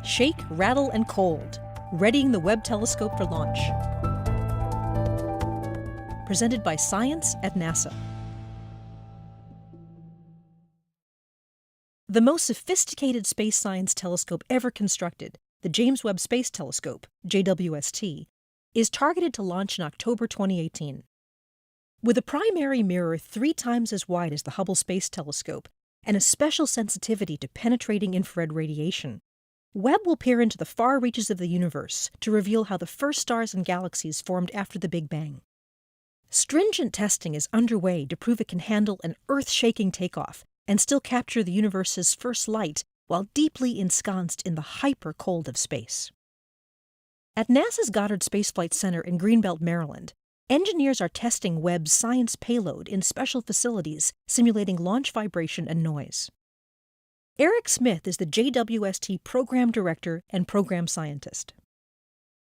Shake, Rattle, and Cold, readying the Webb telescope for launch. Presented by Science at NASA. The most sophisticated space science telescope ever constructed, the James Webb Space Telescope, JWST, is targeted to launch in October 2018. With a primary mirror 3 times as wide as the Hubble Space Telescope and a special sensitivity to penetrating infrared radiation, Webb will peer into the far reaches of the universe to reveal how the first stars and galaxies formed after the Big Bang. Stringent testing is underway to prove it can handle an earth-shaking takeoff and still capture the universe's first light while deeply ensconced in the hyper-cold of space. At NASA's Goddard Space Flight Center in Greenbelt, Maryland, engineers are testing Webb's science payload in special facilities simulating launch vibration and noise. Eric Smith is the JWST Program Director and Program Scientist.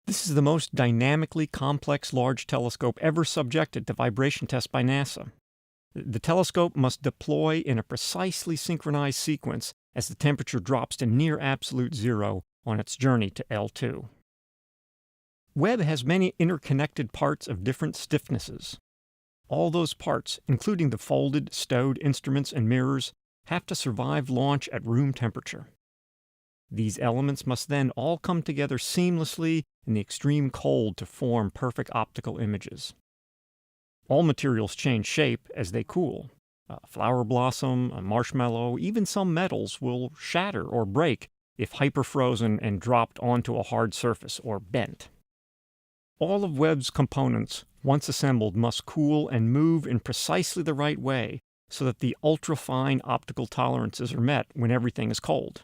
This is the most dynamically complex large telescope ever subjected to vibration tests by NASA. The telescope must deploy in a precisely synchronized sequence as the temperature drops to near absolute zero on its journey to L2. Webb has many interconnected parts of different stiffnesses. All those parts, including the folded, stowed instruments and mirrors, have to survive launch at room temperature. These elements must then all come together seamlessly in the extreme cold to form perfect optical images. All materials change shape as they cool. A flower blossom, a marshmallow, even some metals will shatter or break if hyperfrozen and dropped onto a hard surface or bent. All of Webb's components, once assembled, must cool and move in precisely the right way so that the ultra-fine optical tolerances are met when everything is cold.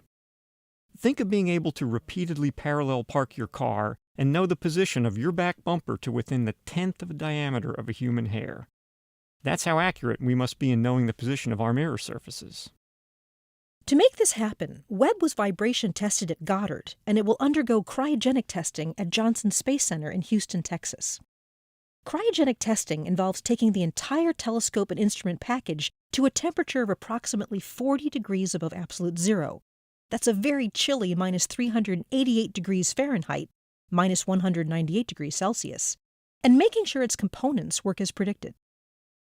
Think of being able to repeatedly parallel park your car and know the position of your back bumper to within the 1/10 of a diameter of a human hair. That's how accurate we must be in knowing the position of our mirror surfaces. To make this happen, Webb was vibration tested at Goddard, and it will undergo cryogenic testing at Johnson Space Center in Houston, Texas. Cryogenic testing involves taking the entire telescope and instrument package to a temperature of approximately 40 degrees above absolute zero. That's a very chilly -388 degrees Fahrenheit, -198 degrees Celsius, and making sure its components work as predicted.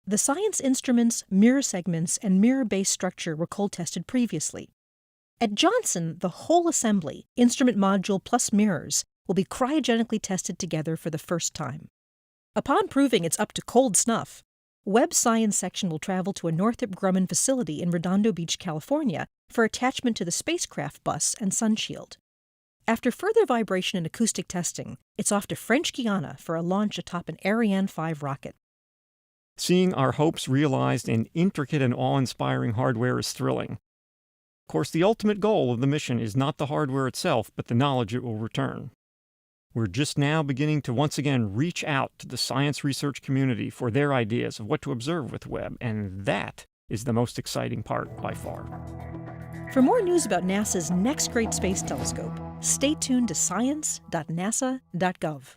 The science instruments, mirror segments, and mirror-based structure were cold-tested previously. At Johnson, the whole assembly, instrument module plus mirrors, will be cryogenically tested together for the first time. Upon proving it's up to cold snuff, Webb's science section will travel to a Northrop Grumman facility in Redondo Beach, California, for attachment to the spacecraft bus and sunshield. After further vibration and acoustic testing, it's off to French Guiana for a launch atop an Ariane 5 rocket. Seeing our hopes realized in intricate and awe-inspiring hardware is thrilling. Of course, the ultimate goal of the mission is not the hardware itself, but the knowledge it will return. We're just now beginning to once again reach out to the science research community for their ideas of what to observe with Webb, and that is the most exciting part by far. For more news about NASA's next great space telescope, stay tuned to science.nasa.gov.